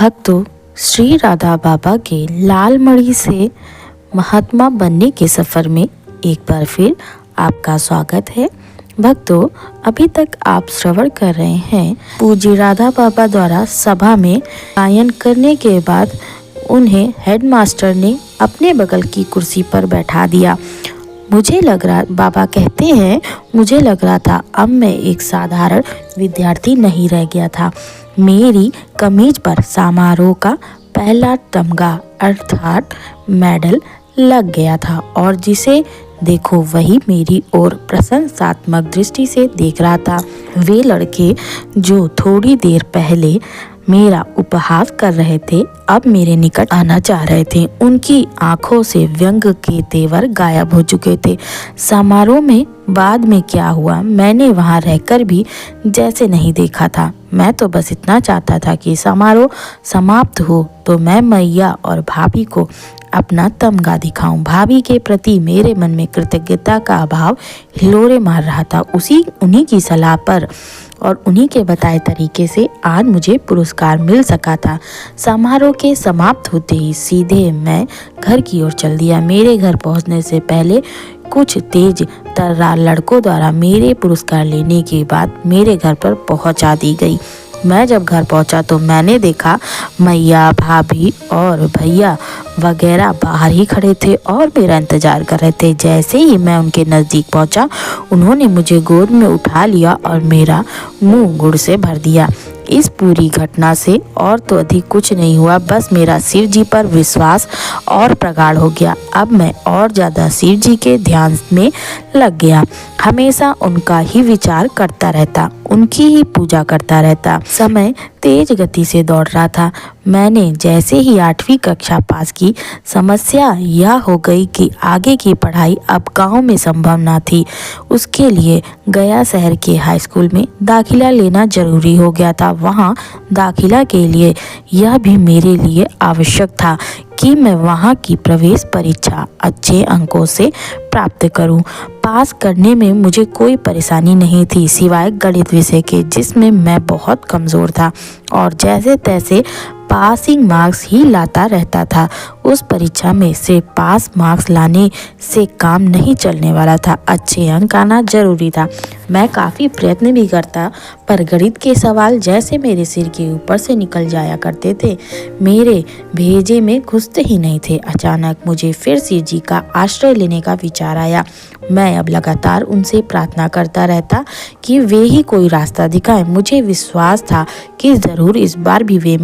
भक्तों, श्री राधा बाबा के लाल मणि से महात्मा बनने के सफ़र में एक बार फिर आपका स्वागत है। भक्तों, अभी तक आप श्रवण कर रहे हैं पूज्य राधा बाबा द्वारा सभा में गायन करने के बाद उन्हें हेडमास्टर ने अपने बगल की कुर्सी पर बैठा दिया। मुझे लग रहा था अब मैं एक साधारण विद्यार्थी नहीं रह गया था। मेरी कमीज पर समारोह का पहला तमगा अर्थात मेडल लग गया था और जिसे देखो वही मेरी ओर प्रशंसात्मक दृष्टि से देख रहा था। वे लड़के जो थोड़ी देर पहले मेरा उपहास कर रहे थे अब मेरे निकट आना चाह रहे थे। उनकी आंखों से व्यंग के तेवर गायब हो चुके थे। समारोह में बाद में क्या हुआ मैंने वहां रहकर भी जैसे नहीं देखा था। मैं तो बस इतना चाहता था कि समारोह समाप्त हो तो मैं मैया और भाभी को अपना तमगा दिखाऊं। भाभी के प्रति मेरे मन में कृतज्ञता का अभाव हिलोरे मार रहा था। उन्हीं की सलाह पर और उन्हीं के बताए तरीके से आज मुझे पुरस्कार मिल सका था। समारोह के समाप्त होते ही सीधे मैं घर की ओर चल दिया। मेरे घर पहुंचने से पहले कुछ तेज तर्रार लड़कों द्वारा मेरे पुरस्कार लेने के बाद मेरे घर पर पहुंचा दी गई। मैं जब घर पहुंचा तो मैंने देखा मैया, भाभी और भैया वगैरह बाहर ही खड़े थे और मेरा इंतजार कर रहे थे। जैसे ही मैं उनके नज़दीक पहुंचा उन्होंने मुझे गोद में उठा लिया और मेरा मुंह गुड़ से भर दिया। इस पूरी घटना से और तो अधिक कुछ नहीं हुआ, बस मेरा शिव जी पर विश्वास और प्रगाढ़ हो गया। अब मैं और ज़्यादा शिव जी के ध्यान में लग गया। हमेशा उनका ही विचार करता रहता, उनकी ही पूजा करता रहता। समय तेज गति से दौड़ रहा था। मैंने जैसे ही 8वीं कक्षा पास की, समस्या यह हो गई कि आगे की पढ़ाई अब गांव में संभव ना थी। उसके लिए गया शहर के हाई स्कूल में दाखिला लेना जरूरी हो गया था। वहां दाखिला के लिए यह भी मेरे लिए आवश्यक था कि मैं वहां की प्रवेश परीक्षा अच्छे अंकों से प्राप्त करूं। पास करने में मुझे कोई परेशानी नहीं थी सिवाय गणित विषय के, जिसमें मैं बहुत कमज़ोर था और जैसे तैसे पासिंग मार्क्स ही लाता रहता था। उस परीक्षा में सिर्फ पास मार्क्स लाने से काम नहीं चलने वाला था, अच्छे अंक आना जरूरी था। मैं काफ़ी प्रयत्न भी करता पर गणित के सवाल जैसे मेरे सिर के ऊपर से निकल जाया करते थे, मेरे भेजे में घुसते ही नहीं थे। अचानक मुझे फिर शिव जी का आश्रय लेने का विचार आया। मैं अब लगातार उनसे प्रार्थना करता रहता कि वे ही कोई रास्ता दिखाएं। मुझे विश्वास था कि ज़रूर इस बार भी वे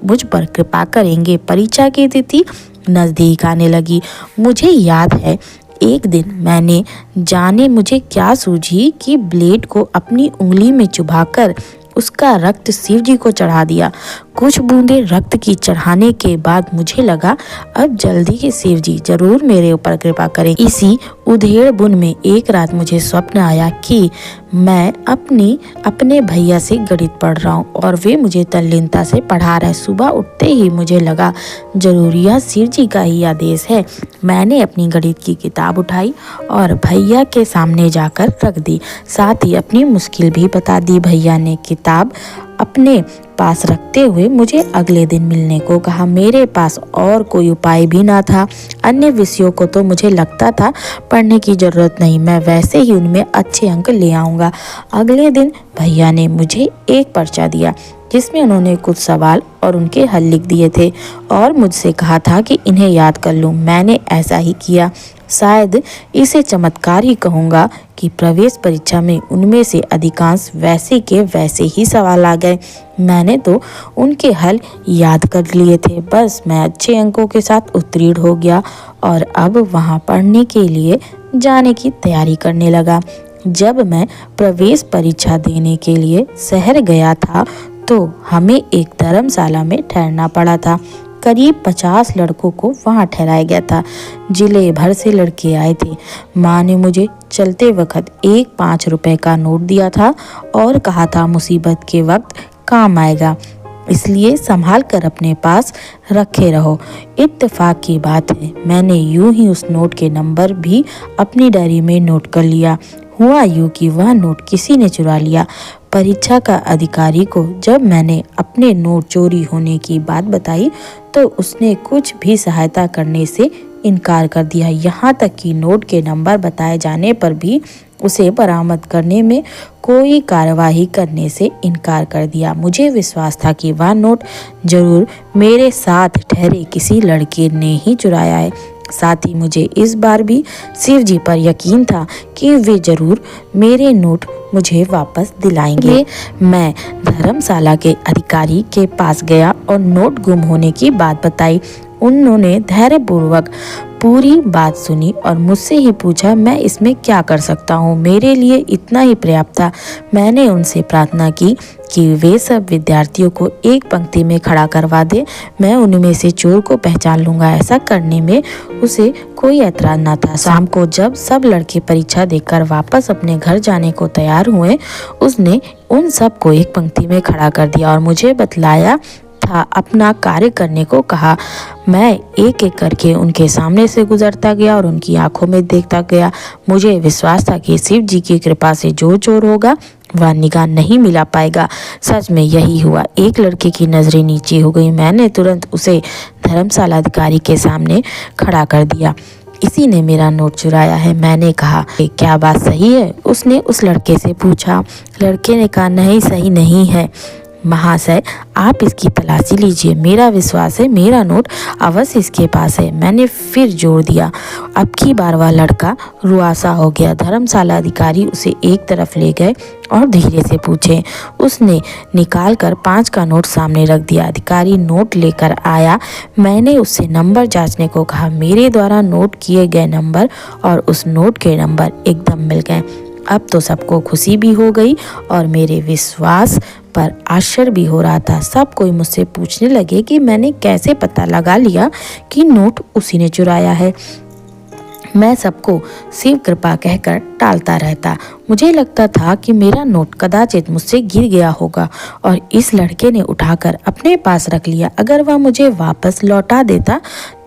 मुझ पर कृपा करेंगे। परीक्षा की तिथि नज़दीक आने लगी। मुझे याद है एक दिन मैंने जाने मुझे क्या सूझी कि ब्लेड को अपनी उंगली में चुभाकर उसका रक्त शिव जी को चढ़ा दिया। कुछ बूंदे रक्त की चढ़ाने के बाद मुझे लगा अब जल्दी ही शिव जी जरूर मेरे ऊपर कृपा करें। इसी उधेड़ बुन में एक रात मुझे स्वप्न आया कि मैं अपने भैया से गणित पढ़ रहा हूँ और वे मुझे तल्लीनता से पढ़ा रहे। सुबह उठते ही मुझे लगा जरूर यह शिव जी का ही आदेश है। मैंने अपनी गणित की किताब उठाई और भैया के सामने जाकर रख दी, साथ ही अपनी मुश्किल भी बता दी। भैया ने किताब अपने पास रखते हुए मुझे अगले दिन मिलने को कहा। मेरे पास और कोई उपाय भी ना था। अन्य विषयों को तो मुझे लगता था पढ़ने की जरूरत नहीं, मैं वैसे ही उनमें अच्छे अंक ले आऊँगा। अगले दिन भैया ने मुझे एक पर्चा दिया जिसमें उन्होंने कुछ सवाल और उनके हल लिख दिए थे और मुझसे कहा था कि इन्हें याद कर लूँ। मैंने ऐसा ही किया। शायद इसे चमत्कार ही कहूँगा कि प्रवेश परीक्षा में उनमें से अधिकांश वैसे के वैसे ही सवाल आ गए। मैंने तो उनके हल याद कर लिए थे। बस मैं अच्छे अंकों के साथ उत्तीर्ण हो गया और अब वहाँ पढ़ने के लिए जाने की तैयारी करने लगा। जब मैं प्रवेश परीक्षा देने के लिए शहर गया था तो हमें एक धर्मशाला में ठहरना पड़ा था। करीब 50 लड़कों को वहां ठहराया गया था। जिले भर से लड़के आए थे। माँ ने मुझे चलते वक्त एक 5 रुपए का नोट दिया था और कहा था मुसीबत के वक्त काम आएगा, इसलिए संभाल कर अपने पास रखे रहो। इत्तेफाक की बात है मैंने यूं ही उस नोट के नंबर भी अपनी डायरी में नोट कर लिया। हुआ यूं कि वह नोट किसी ने चुरा लिया। परीक्षा का अधिकारी को जब मैंने अपने नोट चोरी होने की बात बताई तो उसने कुछ भी सहायता करने से इनकार कर दिया। यहाँ तक कि नोट के नंबर बताए जाने पर भी उसे बरामद करने में कोई कार्यवाही करने से इनकार कर दिया। मुझे विश्वास था कि वह नोट जरूर मेरे साथ ठहरे किसी लड़के ने ही चुराया है। साथ ही मुझे इस बार भी शिव जी पर यकीन था कि वे जरूर मेरे नोट मुझे वापस दिलाएंगे। मैं धर्मशाला के अधिकारी के पास गया और नोट गुम होने की बात बताई। उन्होंने धैर्यपूर्वक पूरी बात सुनी और मुझसे ही पूछा मैं इसमें क्या कर सकता हूँ। मेरे लिए इतना ही पर्याप्त था। मैंने उनसे प्रार्थना की कि वे सब विद्यार्थियों को एक पंक्ति में खड़ा करवा दे, मैं उनमें से चोर को पहचान लूंगा। ऐसा करने में उसे कोई ऐतराज न था। शाम को जब सब लड़के परीक्षा देकर वापस अपने घर जाने को तैयार हुए, उसने उन सब को एक पंक्ति में खड़ा कर दिया और मुझे बतलाया था अपना कार्य करने को कहा। मैं एक एक करके उनके सामने से गुजरता गया और उनकी आंखों में देखता गया। मुझे विश्वास था कि शिव जी की कृपा से जो चोर होगा वह निगाह नहीं मिला पाएगा। सच में यही हुआ। एक लड़के की नजरें नीचे हो गई। मैंने तुरंत उसे धर्मशाला अधिकारी के सामने खड़ा कर दिया। इसी ने मेरा नोट चुराया है, मैंने कहा। क्या बात सही है? उसने उस लड़के से पूछा। लड़के ने कहा नहीं, सही नहीं है महाशय, आप इसकी तलाशी लीजिए। मेरा विश्वास है मेरा नोट अवश्य इसके पास है। मैंने फिर जोर दिया। अब की बार वह लड़का रुआसा हो गया। धर्मशाला अधिकारी उसे एक तरफ ले गए और धीरे से पूछे। उसने निकाल कर 5 का नोट सामने रख दिया। अधिकारी नोट लेकर आया। मैंने उससे नंबर जांचने को कहा। मेरे द्वारा नोट किए गए नंबर और उस नोट के नंबर एकदम मिल गए। अब तो सबको खुशी भी हो गई और मेरे विश्वास पर आश्चर्य भी हो रहा था। सब कोई मुझसे पूछने लगे कि मैंने कैसे पता लगा लिया कि नोट उसी ने चुराया है। मैं सबको शिव कृपा कहकर टालता रहता। मुझे लगता था कि मेरा नोट कदाचित मुझसे गिर गया होगा और इस लड़के ने उठाकर अपने पास रख लिया। अगर वह मुझे वापस लौटा देता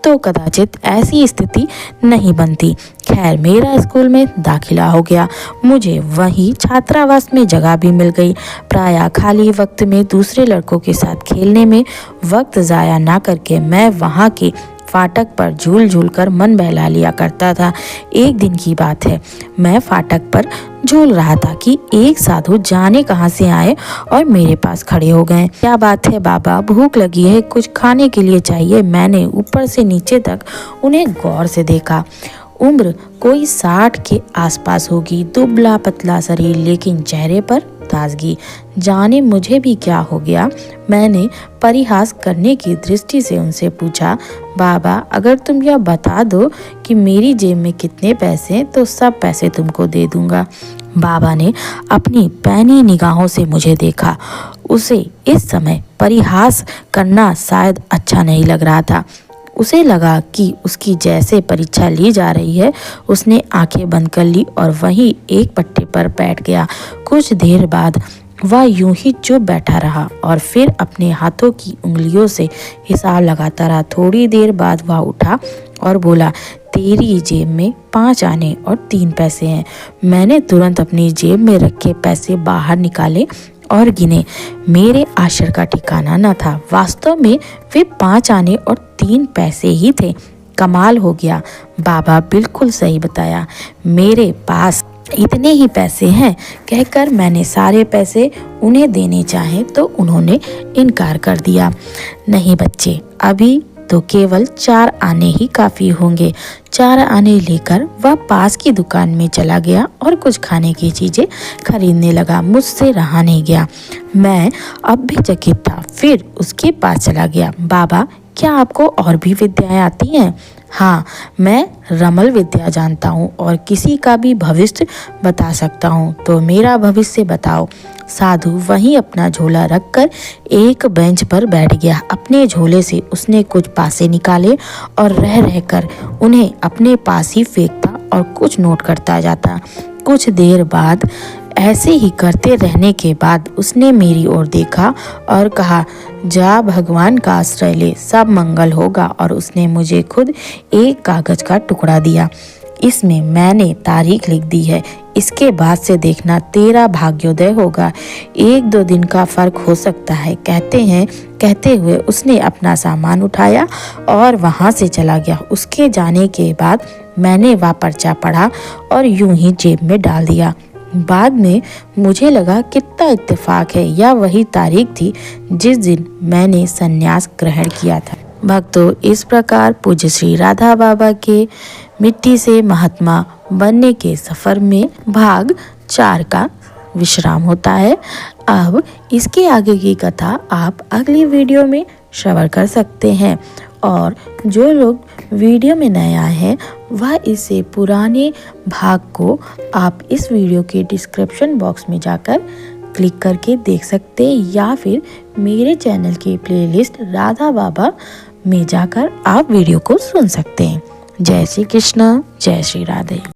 तो कदाचित ऐसी स्थिति नहीं बनती। खैर, मेरा स्कूल में दाखिला हो गया। मुझे वहीं छात्रावास में जगह भी मिल गई। प्रायः खाली वक्त में दूसरे लड़कों के साथ खेलने में वक्त ज़ाया ना करके मैं वहाँ के फाटक पर झूल झूल कर मन बहला लिया करता था। एक दिन की बात है, मैं फाटक पर झूल रहा था कि एक साधु जाने कहां से आए और मेरे पास खड़े हो गए। क्या बात है बाबा, भूख लगी है, कुछ खाने के लिए चाहिए? मैंने ऊपर से नीचे तक उन्हें गौर से देखा। उम्र कोई 60 के आसपास होगी, दुबला पतला शरीर, लेकिन चेहरे पर ताजगी। जाने मुझे भी क्या हो गया। मैंने परिहास करने की दृष्टि से उनसे पूछा, बाबा अगर तुम यह बता दो कि मेरी जेब में कितने पैसे हैं तो सब पैसे तुमको दे दूंगा। बाबा ने अपनी पैनी निगाहों से मुझे देखा। उसे इस समय परिहास करना शायद अच्छा नहीं लग रहा था। उसे लगा कि उसकी जैसे परीक्षा ली जा रही है। उसने आंखें बंद कर ली और वहीं एक पट्टे पर बैठ गया। कुछ देर बाद वह यूं ही चुप बैठा रहा और फिर अपने हाथों की उंगलियों से हिसाब लगाता रहा। थोड़ी देर बाद वह उठा और बोला, तेरी जेब में 5 आने और 3 पैसे हैं। मैंने तुरंत अपनी जेब में रखे पैसे बाहर निकाले और गिने। मेरे आश्चर्य का ठिकाना न था। वास्तव में वे 5 आने और 3 पैसे ही थे। कमाल हो गया, बाबा बिल्कुल सही बताया, मेरे पास इतने ही पैसे हैं। कहकर मैंने सारे पैसे उन्हें देने चाहे तो उन्होंने इनकार कर दिया। नहीं बच्चे, अभी तो केवल 4 आने ही काफ़ी होंगे। 4 आने लेकर वह पास की दुकान में चला गया और कुछ खाने की चीज़ें खरीदने लगा। मुझसे रहा नहीं गया। मैं अब भी चकित था। फिर उसके पास चला गया। बाबा, क्या आपको और भी विद्याएं आती हैं? हाँ, मैं रमल विद्या जानता हूँ और किसी का भी भविष्य बता सकता हूँ। तो मेरा भविष्य बताओ। साधु वहीं अपना झोला रखकर एक बेंच पर बैठ गया। अपने झोले से उसने कुछ पासे निकाले और रह रहकर उन्हें अपने पास ही फेंकता और कुछ नोट करता जाता। कुछ देर बाद ऐसे ही करते रहने के बाद उसने मेरी ओर देखा और कहा, जा भगवान का आश्रय ले, सब मंगल होगा। और उसने मुझे खुद एक कागज का टुकड़ा दिया। इसमें मैंने तारीख लिख दी है। इसके बाद से देखना तेरा भाग्योदय होगा। 1-2 दिन का फर्क हो सकता है, कहते हुए उसने अपना सामान उठाया और वहां से चला गया। उसके जाने के बाद मैंने वह पर्चा पढ़ा और यूं ही जेब में डाल दिया। बाद में मुझे लगा कितना इत्तेफाक है, यह वही तारीख थी जिस दिन मैंने संन्यास ग्रहण किया था। भक्तों, इस प्रकार पूज्य श्री राधा बाबा के मिट्टी से महात्मा बनने के सफर में भाग 4 का विश्राम होता है। अब इसके आगे की कथा आप अगली वीडियो में श्रवण कर सकते हैं। और जो लोग वीडियो में नए आए हैं वह इसे पुराने भाग को आप इस वीडियो के डिस्क्रिप्शन बॉक्स में जाकर क्लिक करके देख सकते हैं, या फिर मेरे चैनल के प्लेलिस्ट राधा बाबा में जाकर आप वीडियो को सुन सकते हैं। जय श्री कृष्ण, जय श्री राधे।